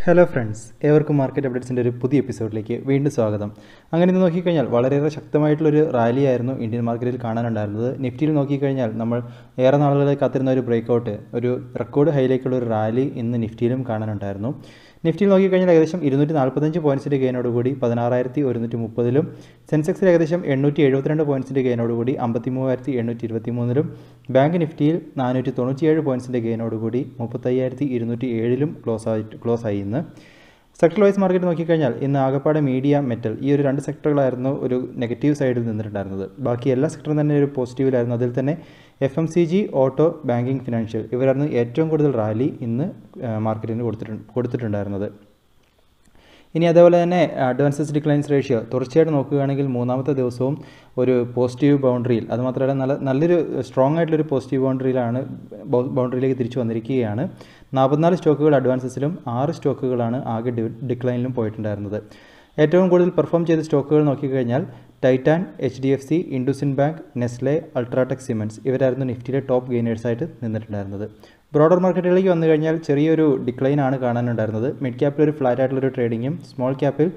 Hello friends, ഏവർക്കും market അപ്ഡേറ്റ്സിൻ്റെ ഒരു പുതിയ എപ്പിസോഡിലേക്ക് വീണ്ടും സ്വാഗതം. അങ്ങനെ ഇന്ന് നോക്കിക്കഴിഞ്ഞാൽ വളരെയേറെ ശക്തമായിട്ടുള്ളൊരു റാലിയായിരുന്നു ഇന്ത്യൻ മാർക്കറ്റിൽ കാണാനുണ്ടായിരുന്നത്. നിഫ്റ്റിയിൽ നോക്കിക്കഴിഞ്ഞാൽ നമ്മൾ ഏറെ നാളുകളായി കാത്തിരുന്ന ഒരു ബ്രേക്കൗട്ട്, ഒരു റെക്കോർഡ് ഹൈയിലേക്കുള്ള ഒരു റാലി ഇന്ന് നിഫ്റ്റിയിലും കാണാനുണ്ടായിരുന്നു. നിഫ്റ്റിയിൽ നോക്കിക്കഴിഞ്ഞാൽ ഏകദേശം 245 പോയിൻറ്റ്സിൻ്റെ ഗെയിനോടുകൂടി 16,130ലും, സെൻസെക്സിൽ ഏകദേശം 872 പോയിൻറ്റ്സിൻ്റെ ഗെയിനോടുകൂടി 53,823ലും, ബാങ്ക് നിഫ്റ്റിയിൽ 497 പോയിൻറ്റ്സിൻ്റെ ഗെയിനോടുകൂടി 35,207ലും ക്ലോസ് ആയി. ഇന്ന് സെക്ടർ വൈസ് മാർക്കറ്റ് നോക്കിക്കഴിഞ്ഞാൽ ഇന്ന് ആകപ്പാടെ മീഡിയ, മെറ്റൽ, ഈ ഒരു രണ്ട് സെക്ടറുകളായിരുന്നു ഒരു നെഗറ്റീവ് സൈഡിൽ നിന്നിട്ടുണ്ടായിരുന്നത്. ബാക്കി എല്ലാ സെക്ടറും തന്നെ ഒരു പോസിറ്റീവിലായിരുന്നു. അതിൽ തന്നെ FMCG, ഓട്ടോ, ബാങ്കിങ്, ഫിനാൻഷ്യൽ ഇവരായിരുന്നു ഏറ്റവും കൂടുതൽ റാലി ഇന്ന് മാർക്കറ്റിന് കൊടുത്തിട്ടുണ്ടായിരുന്നത്. ഇനി അതേപോലെ തന്നെ അഡ്വാൻസസ് ഡിക്ലൈൻസ് റേഷ്യോ തുടർച്ചയായിട്ട് നോക്കുകയാണെങ്കിൽ മൂന്നാമത്തെ ദിവസവും ഒരു പോസിറ്റീവ് ബൗണ്ടറിയിൽ, അതുമാത്രമല്ല നല്ലൊരു സ്ട്രോങ് ആയിട്ടുള്ളൊരു പോസിറ്റീവ് ബൗണ്ടറിയിലേക്ക് തിരിച്ചു വന്നിരിക്കുകയാണ്. 44 സ്റ്റോക്കുകൾ അഡ്വാൻസസിലും 6 സ്റ്റോക്കുകളാണ് ആകെ ഡിക്ലൈനിലും പോയിട്ടുണ്ടായിരുന്നത്. ഏറ്റവും കൂടുതൽ പെർഫോം ചെയ്ത സ്റ്റോക്കുകൾ നോക്കിക്കഴിഞ്ഞാൽ Titan, HDFC, IndusInd bank, Nestle, UltraTech cements ഇവരായിരുന്നു നിഫ്റ്റിയിലെ ടോപ്പ് ഗെയിനേഴ്സായിട്ട് നിന്നിട്ടുണ്ടായിരുന്നത്. ബ്രോഡർ മാർക്കറ്റുകളിലേക്ക് വന്നു കഴിഞ്ഞാൽ ചെറിയൊരു ഡിക്ലൈനാണ് കാണാനുണ്ടായിരുന്നത്. മിഡ് ക്യാപ്പിൽ ഒരു ഫ്ലാറ്റ് ആയിട്ടുള്ളൊരു ട്രേഡിങ്ങും സ്മോൾ ക്യാപ്പിൽ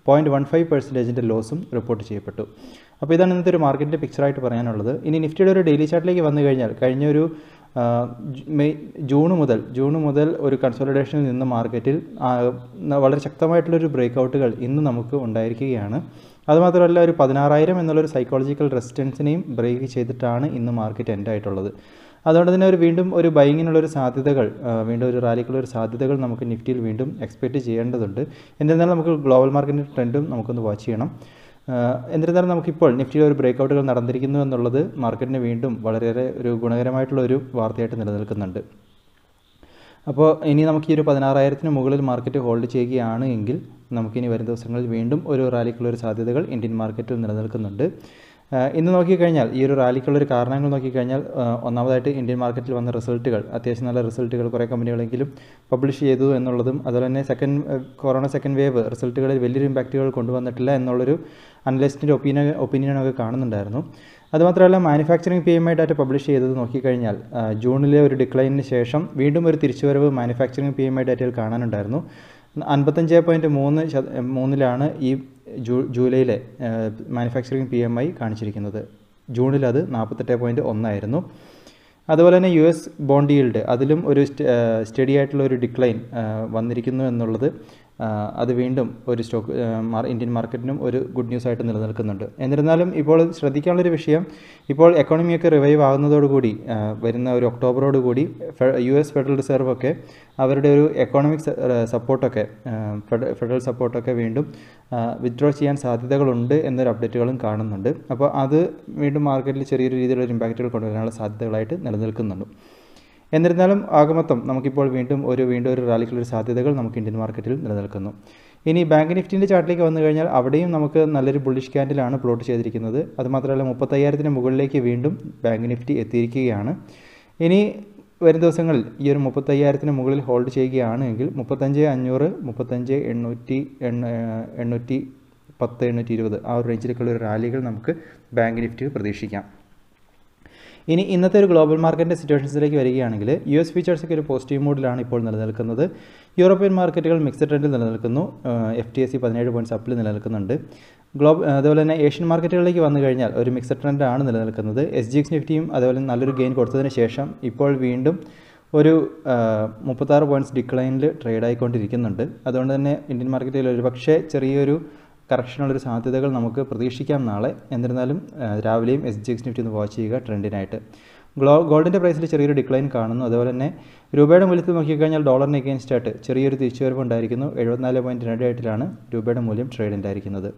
0.15% ലോസും റിപ്പോർട്ട് ചെയ്യപ്പെട്ടു. അപ്പോൾ ഇതാണ് ഇന്നത്തെ ഒരു മാർക്കറ്റിൻ്റെ പിക്ചറായിട്ട് പറയാനുള്ളത്. ഇനി നിഫ്റ്റിയുടെ ഒരു ഡെയിലി ചാർട്ടിലേക്ക് വന്നു കഴിഞ്ഞാൽ കഴിഞ്ഞൊരു ജൂൺ മുതൽ ഒരു കൺസോളിഡേഷനിൽ നിന്ന് മാർക്കറ്റിൽ വളരെ ശക്തമായിട്ടുള്ളൊരു ബ്രേക്കൗട്ടുകൾ ഇന്ന് നമുക്ക് ഉണ്ടായിരിക്കുകയാണ്. അതുമാത്രമല്ല ഒരു 16,000 എന്നുള്ളൊരു സൈക്കോളജിക്കൽ റെസിസ്റ്റൻസിനെയും ബ്രേക്ക് ചെയ്തിട്ടാണ് ഇന്ന് മാർക്കറ്റ് എൻഡ് ആയിട്ടുള്ളത്. അതുകൊണ്ട് തന്നെ വീണ്ടും ഒരു ബൈങ്ങിനുള്ളൊരു സാധ്യതകൾ, വീണ്ടും ഒരു റാലിക്കുള്ളൊരു സാധ്യതകൾ നമുക്ക് നിഫ്റ്റിയിൽ വീണ്ടും എക്സ്പെക്റ്റ് ചെയ്യേണ്ടതുണ്ട്. എന്നിരുന്നാലും നമുക്ക് ഗ്ലോബൽ മാർക്കറ്റിൻ്റെ ട്രെൻഡും നമുക്കൊന്ന് വാച്ച് ചെയ്യണം. എന്നിരുന്നാലും നമുക്കിപ്പോൾ നിഫ്റ്റിയിൽ ഒരു ബ്രേക്കൗട്ടുകൾ നടന്നിരിക്കുന്നു എന്നുള്ളത് മാർക്കറ്റിന് വീണ്ടും വളരെയേറെ ഒരു ഗുണകരമായിട്ടുള്ള ഒരു വാർത്തയായിട്ട് നിലനിൽക്കുന്നുണ്ട്. അപ്പോൾ ഇനി നമുക്ക് ഈ ഒരു 16,000 മുകളിൽ മാർക്കറ്റ് ഹോൾഡ് ചെയ്യുകയാണ് എങ്കിൽ നമുക്കിനി വരും ദിവസങ്ങളിൽ വീണ്ടും ഒരു റാലിക്കുള്ളൊരു സാധ്യതകൾ ഇന്ത്യൻ മാർക്കറ്റിൽ നിലനിൽക്കുന്നുണ്ട്. ഇന്ന് നോക്കിക്കഴിഞ്ഞാൽ ഈ ഒരു റാലിക്കുള്ളൊരു കാരണങ്ങൾ നോക്കിക്കഴിഞ്ഞാൽ ഒന്നാമതായിട്ട് ഇന്ത്യൻ മാർക്കറ്റിൽ വന്ന റിസൾട്ടുകൾ, അത്യാവശ്യം നല്ല റിസൾട്ടുകൾ കുറേ കമ്പനികളെങ്കിലും പബ്ലിഷ് ചെയ്തു എന്നുള്ളതും, അതുപോലെ തന്നെ കൊറോണ സെക്കൻഡ് വേവ് റിസൾട്ടുകളിൽ വലിയൊരു ഇമ്പാക്റ്റുകൾ കൊണ്ടുവന്നിട്ടില്ല എന്നുള്ളൊരു അനലിസ്റ്റിൻ്റെ ഒപ്പീനിയനൊക്കെ കാണുന്നുണ്ടായിരുന്നു. അതുമാത്രമല്ല മാനുഫാക്ചറിങ് PMI ഡാറ്റ പബ്ലിഷ് ചെയ്തത് നോക്കിക്കഴിഞ്ഞാൽ ജൂണിലെ ഒരു ഡിക്ലൈനിന് ശേഷം വീണ്ടും ഒരു തിരിച്ചുവരവ് മാനുഫാക്ചറിങ് PMI ഡാറ്റയിൽ കാണാനുണ്ടായിരുന്നു. 55.3ലാണ് ഈ ജൂലൈയിലെ മാനുഫാക്ചറിങ് PMI കാണിച്ചിരിക്കുന്നത്. ജൂണിൽ അത് 48.1 ആയിരുന്നു. അതുപോലെ തന്നെ US ബോണ്ട് ഈൽഡ് അതിലും ഒരു സ്റ്റഡി ആയിട്ടുള്ള ഒരു ഡിക്ലൈൻ വന്നിരിക്കുന്നു എന്നുള്ളത് അത് വീണ്ടും ഒരു ഇന്ത്യൻ മാർക്കറ്റിനും ഒരു ഗുഡ് ന്യൂസ് ആയിട്ട് നിലനിൽക്കുന്നുണ്ട്. എന്നിരുന്നാലും ഇപ്പോൾ ശ്രദ്ധിക്കാനുള്ളൊരു വിഷയം, ഇപ്പോൾ എക്കോണമിയൊക്കെ റിവൈവ് ആകുന്നതോടുകൂടി വരുന്ന ഒരു ഒക്ടോബറോടുകൂടി US ഫെഡറൽ റിസർവ് ഒക്കെ അവരുടെ ഒരു എക്കോണമിക് ഫെഡറൽ സപ്പോർട്ടൊക്കെ വീണ്ടും വിത്ഡ്രോ ചെയ്യാൻ സാധ്യതകളുണ്ട് എന്നൊരു അപ്ഡേറ്റുകളും കാണുന്നുണ്ട്. അപ്പോൾ അത് വീണ്ടും മാർക്കറ്റിൽ ചെറിയൊരു രീതിയിലുള്ള ഇമ്പാക്റ്റുകൾ കൊണ്ടുവരാനുള്ള സാധ്യതകളായിട്ട് നിലനിൽക്കുന്നുണ്ട്. എന്നിരുന്നാലും ആകമൊത്തം നമുക്കിപ്പോൾ വീണ്ടും ഒരു റാലിക്കുള്ളൊരു സാധ്യതകൾ നമുക്ക് ഇന്ത്യൻ മാർക്കറ്റിൽ നിലനിൽക്കുന്നു. ഇനി ബാങ്ക് നിഫ്റ്റിൻ്റെ ചാർട്ടിലേക്ക് വന്നു കഴിഞ്ഞാൽ അവിടെയും നമുക്ക് നല്ലൊരു ബുള്ളിഷ് ക്യാൻഡിലാണ് പ്ലോട്ട് ചെയ്തിരിക്കുന്നത്. അതുമാത്രമല്ല 35,000 മുകളിലേക്ക് വീണ്ടും ബാങ്ക് നിഫ്റ്റി എത്തിയിരിക്കുകയാണ്. ഇനി വരും ദിവസങ്ങളിൽ ഈ ഒരു 35,000 മുകളിൽ ഹോൾഡ് ചെയ്യുകയാണ് എങ്കിൽ 35,500, 35,810, 820 ആ ഒരു റേഞ്ചിലേക്കുള്ള ഒരു റാലികൾ നമുക്ക് ബാങ്ക് നിഫ്റ്റിയിൽ പ്രതീക്ഷിക്കാം. ഇനി ഇന്നത്തെ ഒരു ഗ്ലോബൽ മാർക്കറ്റിൻ്റെ സിറ്റുവേഷൻസിലേക്ക് വരികയാണെങ്കിൽ US ഫീച്ചേഴ്സൊക്കെ ഒരു പോസിറ്റീവ് മൂഡിലാണ് ഇപ്പോൾ നിലനിൽക്കുന്നത്. യൂറോപ്യൻ മാർക്കറ്റുകൾ മിക്സഡ് ട്രെൻഡിൽ നിലനിൽക്കുന്നു. FTSE 17 പോയിൻറ്റ്സ് അപ്പിൽ നിലനിൽക്കുന്നുണ്ട്. അതുപോലെ തന്നെ ഏഷ്യൻ മാർക്കറ്റുകളിലേക്ക് വന്നു കഴിഞ്ഞാൽ ഒരു മിക്സഡ് ട്രെൻഡാണ് നിലനിൽക്കുന്നത്. SGX നിഫ്റ്റിയും അതുപോലെ നല്ലൊരു ഗെയിൻ കൊടുത്തതിന് ശേഷം ഇപ്പോൾ വീണ്ടും ഒരു 36 പോയിൻറ്റ്സ് ഡിക്ലൈനിൽ ട്രേഡ് ആയിക്കൊണ്ടിരിക്കുന്നുണ്ട്. അതുകൊണ്ട് തന്നെ ഇന്ത്യൻ മാർക്കറ്റിൽ ഒരു പക്ഷേ ചെറിയൊരു കറക്ഷനുള്ളൊരു സാധ്യതകൾ നമുക്ക് പ്രതീക്ഷിക്കാം നാളെ. എന്നിരുന്നാലും രാവിലെയും SGX നിഫ്റ്റി ഒന്ന് വാച്ച് ചെയ്യുക ട്രെൻഡിനായിട്ട്. ഗോൾഡിൻ്റെ പ്രൈസിൽ ചെറിയൊരു ഡിക്ലൈൻ കാണുന്നു. അതുപോലെ തന്നെ രൂപയുടെ മൂല്യത്തിൽ നോക്കിക്കഴിഞ്ഞാൽ ഡോളറിന് എഗെയിൻസ്റ്റ് ആയിട്ട് ചെറിയൊരു തിരിച്ചുവരവ് ഉണ്ടായിരിക്കുന്നു. 74.28ലാണ് രൂപയുടെ മൂല്യം ട്രേഡ് ഉണ്ടായിരിക്കുന്നത്.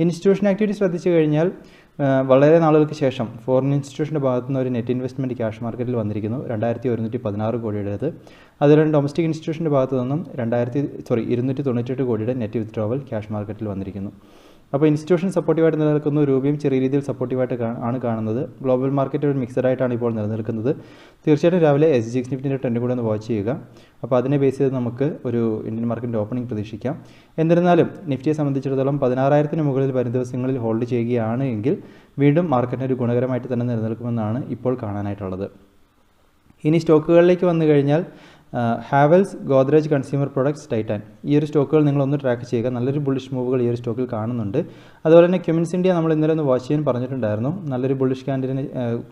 ഇൻസ്റ്റിറ്റ്യൂഷൻ ആക്ടിവിറ്റി ശ്രദ്ധിച്ചു കഴിഞ്ഞാൽ വളരെ നാളുകൾക്ക് ശേഷം ഫോറിൻ ഇൻസ്റ്റിറ്റ്യൂഷൻ്റെ ഭാഗത്തു നിന്ന് ഒരു നെറ്റ് ഇൻവെസ്റ്റ്മെൻറ്റ് ക്യാഷ് മാർക്കറ്റിൽ വന്നിരിക്കുന്നു, 2,116 കോടിയുടേത്. അതുപോലെ ഡൊമസ്റ്റിക് ഇൻസ്റ്റിറ്റ്യൂഷൻ്റെ ഭാഗത്തു നിന്നും 298 കോടിയുടെ നെറ്റ് വിത്ഡ്രോവൽ ക്യാഷ് മാർക്കറ്റിൽ വന്നിരിക്കുന്നു. അപ്പോൾ ഇൻസ്റ്റിറ്റ്യൂഷൻ സപ്പോർട്ടീവായിട്ട് നിലനിൽക്കുന്നു. രൂപയും ചെറിയ രീതിയിൽ സപ്പോർട്ടീവായിട്ട് ആണ് കാണുന്നത്. ഗ്ലോബൽ മാർക്കറ്റ് ഒരു മിക്സഡ് ആയിട്ടാണ് ഇപ്പോൾ നിലനിൽക്കുന്നത്. തീർച്ചയായിട്ടും രാവിലെ SGX നിഫ്റ്റിൻ്റെ ട്രെൻഡ് കൂടെ ഒന്ന് വാച്ച് ചെയ്യുക. അപ്പോൾ അതിനെ ബേസ് ചെയ്ത് നമുക്ക് ഒരു ഇന്ത്യൻ മാർക്കറ്റിൻ്റെ ഓപ്പണിംഗ് പ്രതീക്ഷിക്കാം. എന്നിരുന്നാലും നിഫ്റ്റിയെ സംബന്ധിച്ചിടത്തോളം 16,000 മുകളിൽ വരും ദിവസങ്ങളിൽ ഹോൾഡ് ചെയ്യുകയാണ് എങ്കിൽ വീണ്ടും മാർക്കറ്റിന് ഒരു ഗുണകരമായിട്ട് തന്നെ നിലനിൽക്കുമെന്നാണ് ഇപ്പോൾ കാണാനായിട്ടുള്ളത്. ഇനി സ്റ്റോക്കുകളിലേക്ക് വന്നു കഴിഞ്ഞാൽ Havells, Godrej consumer products, Titan, ഈ ഒരു സ്റ്റോക്കുകൾ നിങ്ങളൊന്ന് ട്രാക്ക് ചെയ്യുക. നല്ലൊരു ബുള്ളിഷ് മൂവുകൾ ഈ ഒരു സ്റ്റോക്കിൽ കാണുന്നുണ്ട്. അതുപോലെ തന്നെ ക്യുമിൻസ് ഇന്ത്യ നമ്മൾ ഇന്നലെ ഒന്ന് വാച്ച് ചെയ്യാൻ പറഞ്ഞിട്ടുണ്ടായിരുന്നു. നല്ലൊരു ബുള്ളിഷ് ക്യാൻഡിലിന്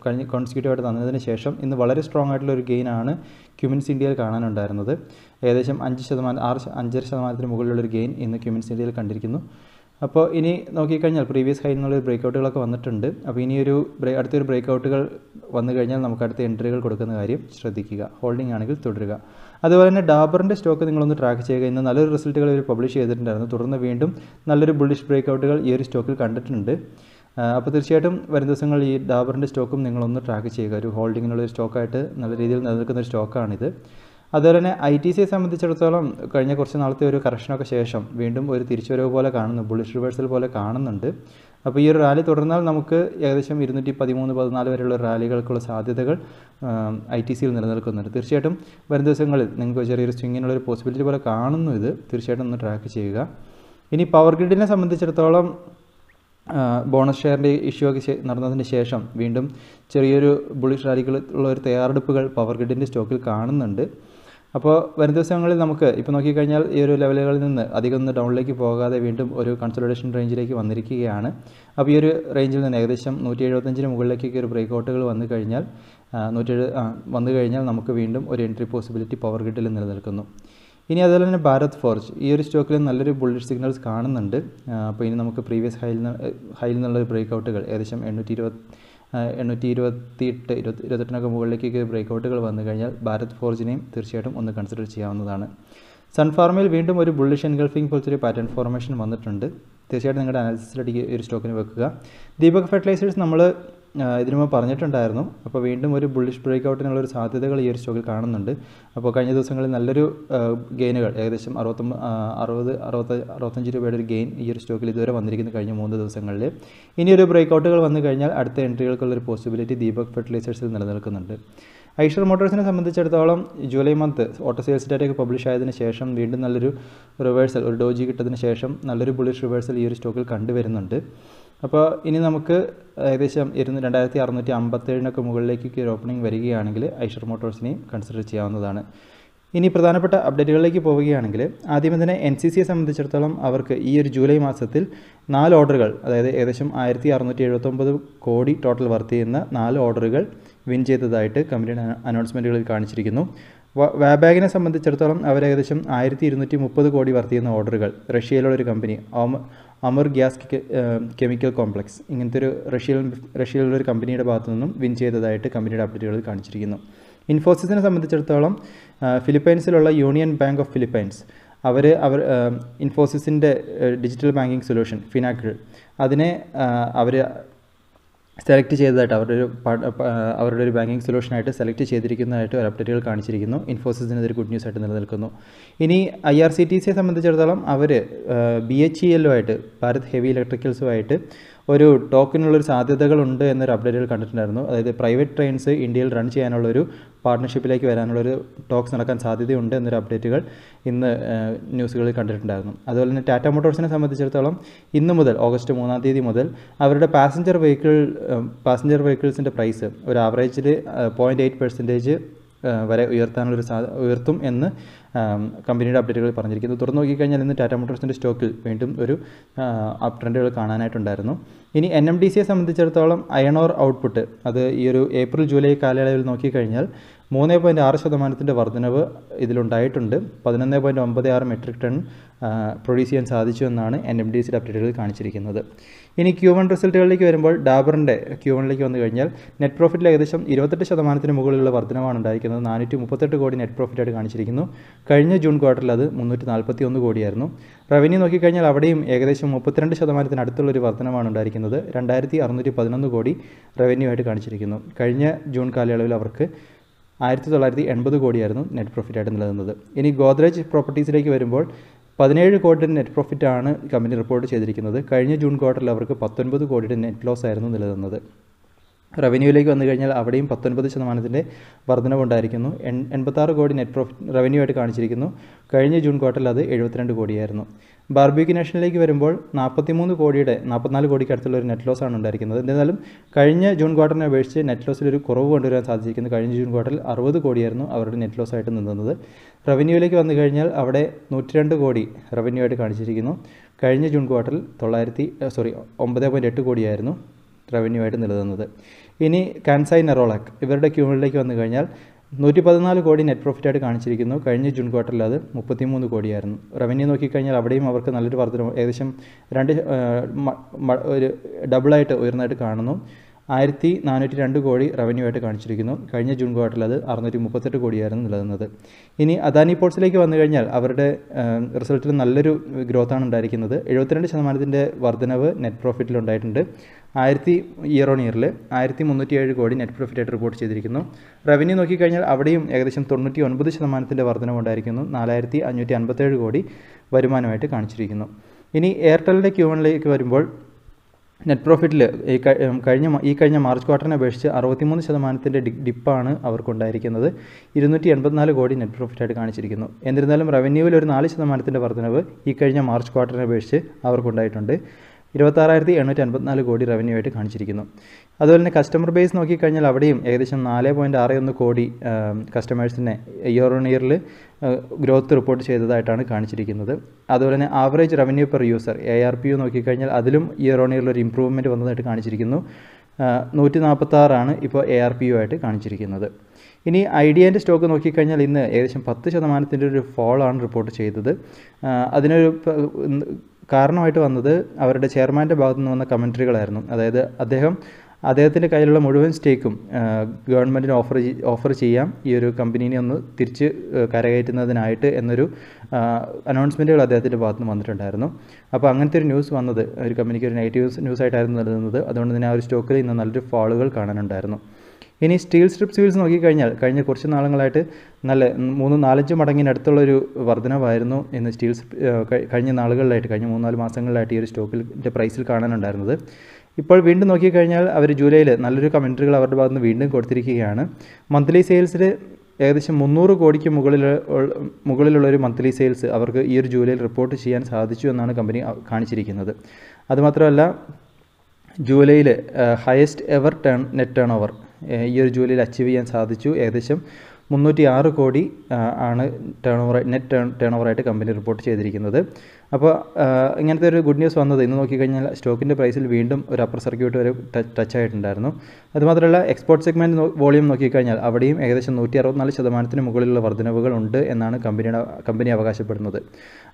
കഴിഞ്ഞ് കോൺസിക്യൂട്ടീവായിട്ട് തന്നതിന് ശേഷം ഇന്ന് വളരെ സ്ട്രോങ് ആയിട്ടുള്ള ഒരു ഗെയിനാണ് ക്യുമിൻസ് ഇന്ത്യയിൽ കാണാനുണ്ടായിരുന്നത്. ഏകദേശം 5.5% മുകളിലുള്ളൊരു ഗെയിൻ ഇന്ന് ക്യുമിൻസ് ഇന്ത്യയിൽ കണ്ടിരിക്കുന്നു. അപ്പോൾ ഇനി നോക്കിക്കഴിഞ്ഞാൽ പ്രീവിയസ് ഹൈ നിന്നുള്ള ബ്രേക്കൗട്ടുകളൊക്കെ വന്നിട്ടുണ്ട്. അപ്പോൾ ഇനിയൊരു അടുത്തൊരു ബ്രേക്കൗട്ടുകൾ വന്നു കഴിഞ്ഞാൽ നമുക്ക് അടുത്ത എൻട്രികൾ കൊടുക്കുന്ന കാര്യം ശ്രദ്ധിക്കുക. ഹോൾഡിംഗ് ആണെങ്കിൽ തുടരുക. അതുപോലെ തന്നെ ഡാബറിൻ്റെ സ്റ്റോക്ക് നിങ്ങളൊന്ന് ട്രാക്ക് ചെയ്യുക. ഇന്ന് നല്ലൊരു റിസൾട്ടുകൾ ഇവർ പബ്ലിഷ് ചെയ്തിട്ടുണ്ടായിരുന്നു. തുടർന്ന് വീണ്ടും നല്ലൊരു ബുള്ളിഷ് ബ്രേക്കൗട്ടുകൾ ഈ ഒരു സ്റ്റോക്കിൽ കണ്ടിട്ടുണ്ട്. അപ്പോൾ തീർച്ചയായിട്ടും വരും ദിവസങ്ങൾ ഈ ഡാബറിൻ്റെ സ്റ്റോക്കും നിങ്ങളൊന്ന് ട്രാക്ക് ചെയ്യുക. ഒരു ഹോൾഡിങ്ങിനുള്ളൊരു സ്റ്റോക്കായിട്ട് നല്ല രീതിയിൽ നിലനിൽക്കുന്ന ഒരു സ്റ്റോക്കാണിത്. അതുപോലെ തന്നെ ITCയെ സംബന്ധിച്ചിടത്തോളം കഴിഞ്ഞ കുറച്ച് നാളത്തെ ഒരു കറക്ഷനൊക്കെ ശേഷം വീണ്ടും ഒരു തിരിച്ചുവരവ് പോലെ കാണുന്നു, ബുള്ളിഷ് റിവേഴ്സൽ പോലെ കാണുന്നുണ്ട്. അപ്പോൾ ഈ ഒരു റാലി തുടർന്നാൽ നമുക്ക് ഏകദേശം 213-14 വരെയുള്ള റാലികൾക്കുള്ള സാധ്യതകൾ ITCയിൽ നിലനിൽക്കുന്നുണ്ട്. തീർച്ചയായിട്ടും വരും ദിവസങ്ങളിൽ നിങ്ങൾക്ക് ചെറിയൊരു സ്വിങ്ങിനുള്ളൊരു പോസിബിലിറ്റി പോലെ കാണുന്നു. ഇത് തീർച്ചയായിട്ടും ഒന്ന് ട്രാക്ക് ചെയ്യുക. ഇനി പവർ ഗ്രിഡിനെ സംബന്ധിച്ചിടത്തോളം ബോണസ് ഷെയറിൻ്റെ ഇഷ്യൂ ഒക്കെ നടന്നതിന് ശേഷം വീണ്ടും ചെറിയൊരു ബുള്ളിഷ് റാലികൾ ഉള്ള ഒരു തയ്യാറെടുപ്പുകൾ പവർ ഗ്രിഡിൻ്റെ സ്റ്റോക്കിൽ കാണുന്നുണ്ട്. അപ്പോൾ വരും ദിവസങ്ങളിൽ നമുക്ക് ഇപ്പോൾ നോക്കിക്കഴിഞ്ഞാൽ ഈ ഒരു ലെവലുകളിൽ നിന്ന് അധികം ഒന്ന് ഡൗണിലേക്ക് പോകാതെ വീണ്ടും ഒരു കൺസോളിഡേഷൻ റേഞ്ചിലേക്ക് വന്നിരിക്കുകയാണ്. അപ്പോൾ ഈ ഒരു റേഞ്ചിൽ നിന്ന് ഏകദേശം 175 മുകളിലേക്കൊക്കെ ഒരു ബ്രേക്കൗട്ടുകൾ വന്നു കഴിഞ്ഞാൽ നമുക്ക് വീണ്ടും ഒരു എൻട്രി പോസിബിലിറ്റി പവർ ഗ്രിഡിൽ നിലനിൽക്കുന്നു. ഇനി അതുപോലെ തന്നെ ഭാരത് ഫോർജ് ഈ ഒരു സ്റ്റോക്കിൽ നല്ലൊരു ബുള്ളിഷ് സിഗ്നൽസ് കാണുന്നുണ്ട്. അപ്പോൾ ഇനി നമുക്ക് പ്രീവിയസ് ഹൈയിൽ നിന്നുള്ള ബ്രേക്കൗട്ടുകൾ ഏകദേശം 828 മുകളിലേക്കൊക്കെ ബ്രേക്കൗട്ടുകൾ വന്നു കഴിഞ്ഞാൽ ഭാരത് ഫോർജിനെയും തീർച്ചയായിട്ടും ഒന്ന് കൺസിഡർ ചെയ്യാവുന്നതാണ്. സൺഫാർമയിൽ വീണ്ടും ഒരു ബുള്ളിഷ് എൻഗൾഫിംഗ് പോലത്തെ ഒരു പാറ്റേൺ ഫോർമേഷൻ വന്നിട്ടുണ്ട്. തീർച്ചയായിട്ടും നിങ്ങളുടെ അനാലിസിസിലേക്ക് ഒരു സ്റ്റോക്കിന് വെക്കുക. ദീപക് ഫെർട്ടിലൈസേഴ്സ് നമ്മൾ ഇതിനു മുമ്പ് പറഞ്ഞിട്ടുണ്ടായിരുന്നു. അപ്പോൾ വീണ്ടും ഒരു ബുള്ളിഷ് ബ്രേക്കൗട്ടിനുള്ളൊരു സാധ്യതകൾ ഈ ഒരു സ്റ്റോക്കിൽ കാണുന്നുണ്ട്. അപ്പോൾ കഴിഞ്ഞ ദിവസങ്ങളിൽ നല്ലൊരു ഗെയിനുകൾ ഏകദേശം 65 രൂപയുടെ ഒരു ഗെയിൻ ഈ ഒരു സ്റ്റോക്കിൽ ഇതുവരെ വന്നിരിക്കുന്നു കഴിഞ്ഞ 3 ദിവസങ്ങളിൽ. ഇനിയൊരു ബ്രേക്കൗട്ടുകൾ വന്നു കഴിഞ്ഞാൽ അടുത്ത എൻട്രികൾക്കുള്ളൊരു പോസിബിലിറ്റി ദീപക് ഫെർട്ടിലൈസേഴ്സിൽ നിലനിൽക്കുന്നുണ്ട്. ഐഷർ മോട്ടോഴ്സിനെ സംബന്ധിച്ചിടത്തോളം ജൂലൈ മന്ത് ഓട്ടോ സെയിൽസ് ഡാറ്റയൊക്കെ പബ്ലിഷ് ആയതിനു ശേഷം വീണ്ടും നല്ലൊരു റിവേഴ്സൽ, ഒരു ഡോജി കിട്ടതിന് ശേഷം നല്ലൊരു ബുള്ളിഷ് റിവേഴ്സൽ ഈ ഒരു സ്റ്റോക്കിൽ കണ്ടുവരുന്നുണ്ട്. അപ്പോൾ ഇനി നമുക്ക് ഏകദേശം 2657 മുകളിലേക്കൊക്കെ ഒരു ഓപ്പണിംഗ് വരികയാണെങ്കിൽ ഐഷർ മോട്ടോഴ്സിനെയും കൺസിഡർ ചെയ്യാവുന്നതാണ്. ഇനി പ്രധാനപ്പെട്ട അപ്ഡേറ്റുകളിലേക്ക് പോവുകയാണെങ്കിൽ ആദ്യമേ തന്നെ NCCയെ സംബന്ധിച്ചിടത്തോളം അവർക്ക് ഈ ഒരു ജൂലൈ മാസത്തിൽ 4 ഓർഡറുകൾ, അതായത് ഏകദേശം 1679 കോടി ടോട്ടൽ വർത്ത് ചെയ്യുന്ന 4 ഓർഡറുകൾ വിൻ ചെയ്തതായിട്ട് കമ്പനിയുടെ അനൗൺസ്മെൻറ്റുകളിൽ കാണിച്ചിരിക്കുന്നു. വാബാഗിനെ സംബന്ധിച്ചിടത്തോളം അവർ ഏകദേശം 1230 കോടി വർത്ത് ചെയ്യുന്ന ഓർഡറുകൾ റഷ്യയിലുള്ളൊരു company Amur gas chemical complex, ഇങ്ങനത്തെ ഒരു റഷ്യയിലുള്ളൊരു കമ്പനിയുടെ ഭാഗത്തു നിന്നും വിൻ ചെയ്തതായിട്ട് കമ്പനിയുടെ അപ്ഡേറ്റുകളിൽ കാണിച്ചിരിക്കുന്നു. ഇൻഫോസിസിനെ സംബന്ധിച്ചിടത്തോളം ഫിലിപ്പൈൻസിലുള്ള യൂണിയൻ ബാങ്ക് ഓഫ് ഫിലിപ്പൈൻസ് അവർ ഇൻഫോസിസിൻ്റെ ഡിജിറ്റൽ ബാങ്കിങ് സൊല്യൂഷൻ ഫിനാക്കിൾ അതിനെ അവർ സെലക്ട് ചെയ്തതായിട്ട് അവരുടെ ഒരു ബാങ്കിങ് സൊല്യൂഷനായിട്ട് സെലക്ട് ചെയ്തിരിക്കുന്നതായിട്ട് ഒരു അപ്ഡേറ്റുകൾ കാണിച്ചിരിക്കുന്നു. ഇൻഫോസിസിന് ഇതൊരു ഗുഡ് ന്യൂസ് ആയിട്ട് നിലനിൽക്കുന്നു. ഇനി IRCTCയെ സംബന്ധിച്ചിടത്തോളം അവർ BHELുമായിട്ട് ഭാരത് ഹെവി ഇലക്ട്രിക്കൽസുമായിട്ട് ഒരു ടോക്കിനുള്ളൊരു സാധ്യതകളുണ്ട് എന്നൊരു അപ്ഡേറ്റുകൾ കണ്ടിട്ടുണ്ടായിരുന്നു. അതായത് പ്രൈവറ്റ് ട്രെയിൻസ് ഇന്ത്യയിൽ റൺ ചെയ്യാനുള്ളൊരു പാർട്ട്ണർഷിപ്പിലേക്ക് വരാനുള്ളൊരു ടോക്സ് നടക്കാൻ സാധ്യതയുണ്ട് എന്നൊരു അപ്ഡേറ്റുകൾ ഇന്ന് ന്യൂസുകളിൽ കണ്ടിട്ടുണ്ടായിരുന്നു. അതുപോലെ തന്നെ ടാറ്റ മോട്ടോഴ്സിനെ സംബന്ധിച്ചിടത്തോളം ഇന്ന് മുതൽ ഓഗസ്റ്റ് 3-ാം തീയതി മുതൽ അവരുടെ പാസഞ്ചർ വെഹിക്കിൾസിൻ്റെ പ്രൈസ് ഒരു ആവറേജിൽ 0.8% വരെ ഉയർത്തും എന്ന് കമ്പനിയുടെ അപ്ഡേറ്റുകൾ പറഞ്ഞിരിക്കുന്നു. തുറന്നു നോക്കിക്കഴിഞ്ഞാൽ ഇന്ന് ടാറ്റ മോട്ടോഴ്സിൻ്റെ സ്റ്റോക്കിൽ വീണ്ടും ഒരു അപ് ട്രെൻഡുകൾ കാണാനായിട്ടുണ്ടായിരുന്നു. ഇനി NMDCയെ സംബന്ധിച്ചിടത്തോളം അയൺ ഓർ ഔട്ട്പുട്ട് അത് ഈ ഒരു ഏപ്രിൽ ജൂലൈ കാലയളവിൽ നോക്കിക്കഴിഞ്ഞാൽ 3.6% വർധനവ് ഇതിലുണ്ടായിട്ടുണ്ട്. 11.96 മെട്രിക് ടൺ പ്രൊഡ്യൂസ് ചെയ്യാൻ സാധിച്ചു എന്നാണ് NMDCയുടെ അപ്ഡേറ്റുകളിൽ കാണിച്ചിരിക്കുന്നത്. ഇനി Q1 റിസൾട്ടുകളിലേക്ക് വരുമ്പോൾ ഡാബറിൻ്റെ Q1ലേക്ക് വന്നു കഴിഞ്ഞാൽ നെറ്റ് പ്രോഫിറ്റിൽ ഏകദേശം 28% മുകളിലുള്ള വർധനമാണ് ഉണ്ടായിരിക്കുന്നത്. 438 കോടി നെറ്റ് പ്രോഫിറ്റായിട്ട് കാണിച്ചിരിക്കുന്നു. കഴിഞ്ഞ ജൂൺ ക്വാർട്ടറിൽ അത് 341 കോടിയായിരുന്നു. റവന്യൂ നോക്കിക്കഴിഞ്ഞാൽ അവിടെയും ഏകദേശം 32% അടുത്തുള്ളൊരു വർധനമാണ് ഉണ്ടായിരിക്കുന്നത്. 2611 കോടി റവന്യൂ ആയിട്ട് കാണിച്ചിരിക്കുന്നു. കഴിഞ്ഞ ജൂൺ കാലയളവിൽ അവർക്ക് 1980 കോടിയായിരുന്നു നെറ്റ് പ്രോഫിറ്റായിട്ട് നിലനിന്നത്. ഇനി ഗോദ്രേജ് പ്രോപ്പർട്ടീസിലേക്ക് വരുമ്പോൾ 17 കോടിയുടെ നെറ്റ് പ്രോഫിറ്റാണ് കമ്പനി റിപ്പോർട്ട് ചെയ്തിരിക്കുന്നത്. കഴിഞ്ഞ ജൂൺ ക്വാർട്ടറിൽ അവർക്ക് 19 കോടിയുടെ നെറ്റ് ലോസ് ആയിരുന്നു നിലനിന്നത്. റവന്യൂവിലേക്ക് വന്നു കഴിഞ്ഞാൽ അവിടെയും 19% വർധനവുണ്ടായിരിക്കുന്നു. 86 കോടി നെറ്റ് പ്രോഫിറ്റ് റവന്യൂ ആയിട്ട് കാണിച്ചിരിക്കുന്നു. കഴിഞ്ഞ ജൂൺ ക്വാർട്ടറിൽ അത് 72 കോടിയായിരുന്നു. ബാർബിക്യൂ നാഷണലിലേക്ക് വരുമ്പോൾ 44 കോടിക്ക് അടുത്തുള്ള ഒരു നെറ്റ് ലോസ് ആണ് ഉണ്ടായിരിക്കുന്നത്. എന്നിരുന്നാലും കഴിഞ്ഞ ജൂൺ ക്വാർട്ടറിനെ അപേക്ഷിച്ച് നെറ്റ് ലോസിൽ ഒരു കുറവ് കൊണ്ടുവരാൻ സാധിച്ചിരിക്കുന്നു. കഴിഞ്ഞ ജൂൺ ക്വാർട്ടറിൽ 60 കോടിയായിരുന്നു അവരുടെ നെറ്റ് ലോസ് ആയിട്ട് നിന്നത്. റവന്യൂവിലേക്ക് വന്നു കഴിഞ്ഞാൽ അവിടെ 102 കോടി റവന്യൂ ആയിട്ട് കാണിച്ചിരിക്കുന്നു. കഴിഞ്ഞ ജൂൺ ക്വാർട്ടറിൽ 9.8 കോടിയായിരുന്നു റവന്യൂ ആയിട്ട് നിലനിന്നത്. ഇനി കാൻസായി നെറോളാക്ക് ഇവരുടെ ക്യൂമിലേക്ക് വന്നു കഴിഞ്ഞാൽ 114 കോടി നെറ്റ് പ്രോഫിറ്റായിട്ട് കാണിച്ചിരിക്കുന്നു. കഴിഞ്ഞ ജൂൺ ക്വാർട്ടറിൽ അത് 33 കോടിയായിരുന്നു. റവന്യൂ നോക്കിക്കഴിഞ്ഞാൽ അവിടെയും അവർക്ക് നല്ലൊരു വർധന, ഏകദേശം ഒരു ഡബിളായിട്ട് ഉയർന്നതായിട്ട് കാണുന്നു. 1402 കോടി റവന്യൂ ആയിട്ട് കാണിച്ചിരിക്കുന്നു. കഴിഞ്ഞ ജൂൺ ക്വാർട്ടറിൽ അത് 638 കോടിയായിരുന്നു നിലനിന്നത്. ഇനി അദാനി പോർട്സിലേക്ക് വന്നു കഴിഞ്ഞാൽ അവരുടെ റിസൾട്ടിൽ നല്ലൊരു ഗ്രോത്താണ് ഉണ്ടായിരിക്കുന്നത്. 72% വർധനവ് നെറ്റ് പ്രോഫിറ്റിൽ ഉണ്ടായിട്ടുണ്ട്. ഇയർ ഓൺ ഇയറിൽ 1307 കോടി നെറ്റ് പ്രോഫിറ്റായിട്ട് റിപ്പോർട്ട് ചെയ്തിരിക്കുന്നു. റവന്യൂ നോക്കിക്കഴിഞ്ഞാൽ അവിടെയും ഏകദേശം 99% വർധനവ് ഉണ്ടായിരിക്കുന്നു. 4557 കോടി വരുമാനമായിട്ട് കാണിച്ചിരിക്കുന്നു. ഇനി എയർടെലിൻ്റെ Q1ലേക്ക് വരുമ്പോൾ നെറ്റ് പ്രോഫിറ്റിൽ ഈ കഴിഞ്ഞ മാർച്ച് ക്വാർട്ടറിനെ അപേക്ഷിച്ച് 63% ഡിപ്പാണ് അവർക്കുണ്ടായിരിക്കുന്നത്. 284 കോടി നെറ്റ് പ്രോഫിറ്റായിട്ട് കാണിച്ചിരിക്കുന്നു. എന്നിരുന്നാലും റവന്യൂവിൽ ഒരു 4% വർധനവ് ഈ കഴിഞ്ഞ മാർച്ച് ക്വാർട്ടറിനെ അപേക്ഷിച്ച് അവർക്കുണ്ടായിട്ടുണ്ട്. 26,854 കോടി റവന്യൂ ആയിട്ട് കാണിച്ചിരിക്കുന്നു. അതുപോലെ തന്നെ കസ്റ്റമർ ബേസ് നോക്കിക്കഴിഞ്ഞാൽ അവിടെയും ഏകദേശം 4.61 കോടി കസ്റ്റമേഴ്സിനെ ഇയർ ഓൺ ഇയറിൽ ഗ്രോത്ത് റിപ്പോർട്ട് ചെയ്തതായിട്ടാണ് കാണിച്ചിരിക്കുന്നത്. അതുപോലെ തന്നെ average revenue per user ARPU നോക്കിക്കഴിഞ്ഞാൽ അതിലും ഇയർ ഓൺ ഇയറിൽ ഒരു ഇമ്പ്രൂവ്മെൻറ്റ് വന്നതായിട്ട് കാണിച്ചിരിക്കുന്നു. 146 ഇപ്പോൾ ARPU ആയിട്ട് കാണിച്ചിരിക്കുന്നത്. ഇനി ഐഡിയേൻ്റെ സ്റ്റോക്ക് നോക്കിക്കഴിഞ്ഞാൽ ഇന്ന് ഏകദേശം 10% ഒരു ഫോളാണ് റിപ്പോർട്ട് ചെയ്തത്. അതിനൊരു കാരണമായിട്ട് വന്നത് അവരുടെ ചെയർമാൻ്റെ ഭാഗത്തു നിന്ന് വന്ന കമൻട്രികളായിരുന്നു. അതായത് അദ്ദേഹത്തിൻ്റെ കയ്യിലുള്ള മുഴുവൻ സ്റ്റേക്കും ഗവൺമെൻറ്റിന് ഓഫർ ചെയ്യാം ഈ ഒരു കമ്പനീനെ ഒന്ന് തിരിച്ച് കരകയറ്റുന്നതിനായിട്ട് എന്നൊരു അനൗൺസ്മെൻറ്റുകൾ അദ്ദേഹത്തിൻ്റെ ഭാഗത്ത് നിന്ന് വന്നിട്ടുണ്ടായിരുന്നു. അപ്പോൾ അങ്ങനത്തെ ഒരു ന്യൂസ് വന്നത് ഒരു കമ്പനിക്ക് ഒരു നെഗറ്റീവ് ന്യൂസായിട്ടായിരുന്നു നൽകുന്നത്. അതുകൊണ്ട് തന്നെ ആ ഒരു സ്റ്റോക്കിൽ ഇന്ന് നല്ലൊരു ഫാളുകൾ കാണാനുണ്ടായിരുന്നു. ഇനി സ്റ്റീൽ സ്ട്രിപ്പ് വീൽസ് നോക്കിക്കഴിഞ്ഞാൽ കഴിഞ്ഞ കുറച്ച് നാളുകളായിട്ട് നല്ല 3-4 മടങ്ങിനടുത്തുള്ളൊരു വർധനവായിരുന്നു ഇന്ന് കഴിഞ്ഞ നാളുകളിലായിട്ട് കഴിഞ്ഞ 3-4 മാസങ്ങളിലായിട്ട് ഈ ഒരു സ്റ്റോക്കിൻ്റെ പ്രൈസിൽ കാണാനുണ്ടായിരുന്നത്. ഇപ്പോൾ വീണ്ടും നോക്കിക്കഴിഞ്ഞാൽ അവർ ജൂലൈയിൽ നല്ലൊരു കമൻട്രികൾ അവരുടെ ഭാഗത്ത് നിന്ന് വീണ്ടും കൊടുത്തിരിക്കുകയാണ്. മന്ത്ലി സെയിൽസിൽ ഏകദേശം 300 കോടിക്ക് മുകളിലുള്ളൊരു മന്ത്ലി സെയിൽസ് അവർക്ക് ഈ ഒരു ജൂലൈയിൽ റിപ്പോർട്ട് ചെയ്യാൻ സാധിച്ചു എന്നാണ് കമ്പനി കാണിച്ചിരിക്കുന്നത്. അതുമാത്രമല്ല ജൂലൈയിൽ highest ever net turn over ഈ ഒരു ജൂലൈയിൽ അച്ചീവ് ചെയ്യാൻ സാധിച്ചു. ഏകദേശം 306 കോടി ആണ് നെറ്റ് ടേൺ ഓവറായിട്ട് കമ്പനി റിപ്പോർട്ട് ചെയ്തിരിക്കുന്നത്. അപ്പോൾ ഇങ്ങനത്തെ ഒരു ഗുഡ് ന്യൂസ് വന്നത് ഇന്ന് നോക്കിക്കഴിഞ്ഞാൽ സ്റ്റോക്കിൻ്റെ പ്രൈസിൽ വീണ്ടും ഒരു അപ്പർ സർക്യൂട്ട് വരെ ടച്ച് ആയിട്ടുണ്ടായിരുന്നു. അതുമാത്രമല്ല എക്സ്പോർട്ട് സെഗ്മെൻറ്റ് വോളിയം നോക്കിക്കഴിഞ്ഞാൽ അവിടെയും ഏകദേശം 164% മുകളിലുള്ള വർധനവുകൾ ഉണ്ട് എന്നാണ് കമ്പനി അവകാശപ്പെടുന്നത്.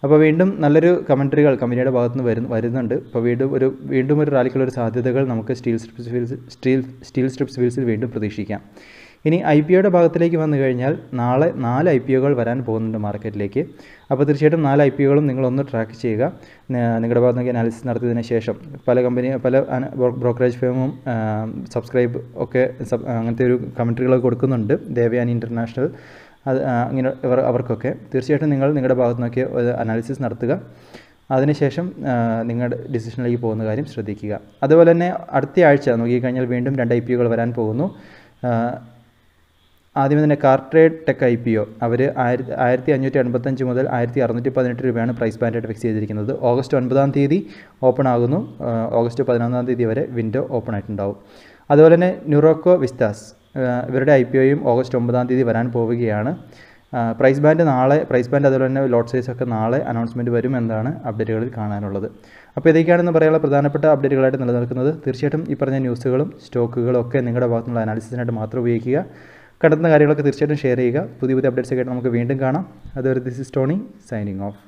അപ്പോൾ വീണ്ടും നല്ലൊരു കമൻട്രികൾ കമ്പനിയുടെ ഭാഗത്തുനിന്ന് വരുന്നുണ്ട്. അപ്പോൾ വീണ്ടും ഒരു റാലിക്കുള്ളൊരു സാധ്യതകൾ നമുക്ക് സ്റ്റീൽ സ്ട്രിപ്സ് വീൽസിൽ വീണ്ടും പ്രതീക്ഷിക്കാം. ഇനി IPOയുടെ ഭാഗത്തിലേക്ക് വന്നു കഴിഞ്ഞാൽ നാളെ 4 IPOകൾ വരാൻ പോകുന്നുണ്ട് മാർക്കറ്റിലേക്ക്. അപ്പോൾ തീർച്ചയായിട്ടും 4 IPOകളും നിങ്ങളൊന്ന് ട്രാക്ക് ചെയ്യുക. നിങ്ങളുടെ ഭാഗത്ത് നിന്ന് അനാലിസിസ് നടത്തിയതിന് ശേഷം പല ബ്രോക്കറേജ് ഫേമും സബ്സ്ക്രൈബ് ഒക്കെ അങ്ങനത്തെ ഒരു കമൻട്രികളൊക്കെ കൊടുക്കുന്നുണ്ട്. ദേവയാനി ഇൻ്റർനാഷണൽ അങ്ങനെ അവർക്കൊക്കെ തീർച്ചയായിട്ടും നിങ്ങളുടെ ഭാഗത്തു നിന്നൊക്കെ അനാലിസിസ് നടത്തുക. അതിനുശേഷം നിങ്ങളുടെ ഡിസിഷനിലേക്ക് പോകുന്ന കാര്യം ശ്രദ്ധിക്കുക. അതുപോലെ തന്നെ അടുത്ത ആഴ്ച നോക്കിക്കഴിഞ്ഞാൽ വീണ്ടും 2 IPOകൾ വരാൻ പോകുന്നു. ആദ്യം തന്നെ കാർട്രേഡ് ടെക് IPO അവർ 1585 മുതൽ 1618 രൂപയാണ് പ്രൈസ് ബാൻഡായിട്ട് ഫിക്സ് ചെയ്തിരിക്കുന്നത്. ഓഗസ്റ്റ് 9 ഓപ്പൺ ആകുന്നു. ഓഗസ്റ്റ് 11 വരെ വിൻഡോ ഓപ്പൺ ആയിട്ടുണ്ടാവും. അതുപോലെ തന്നെ ന്യൂറോക്കോ വിസ്താസ് ഇവരുടെ IPOയും ഓഗസ്റ്റ് 9 വരാൻ പോവുകയാണ്. പ്രൈസ് ബാൻഡ് അതുപോലെ തന്നെ ലോട്ട് സൈസ് ഒക്കെ നാളെ അനൗൺസ്മെൻറ്റ് വരുമെന്നാണ് അപ്ഡേറ്റുകളിൽ കാണാനുള്ളത്. അപ്പോൾ ഇതൊക്കെയാണെന്ന് പറയാനുള്ള പ്രധാനപ്പെട്ട അപ്ഡേറ്റുകളായിട്ട് നിലനിൽക്കുന്നത്. തീർച്ചയായിട്ടും ഈ പറഞ്ഞ ന്യൂസുകളും സ്റ്റോക്കുകളും ഒക്കെ നിങ്ങളുടെ ഭാഗത്തുനിന്നുള്ള അനാലിസിസിനായിട്ട് മാത്രം ഉപയോഗിക്കുക. കണ്ടെത്തുന്ന കാര്യങ്ങളൊക്കെ തീർച്ചയായിട്ടും ഷെയർ ചെയ്യുക. പുതിയ അപ്ഡേറ്റ്സ് ഒക്കെ ആയിട്ട് നമുക്ക് വീണ്ടും കാണാം. അതുവരെ this is Tony signing off.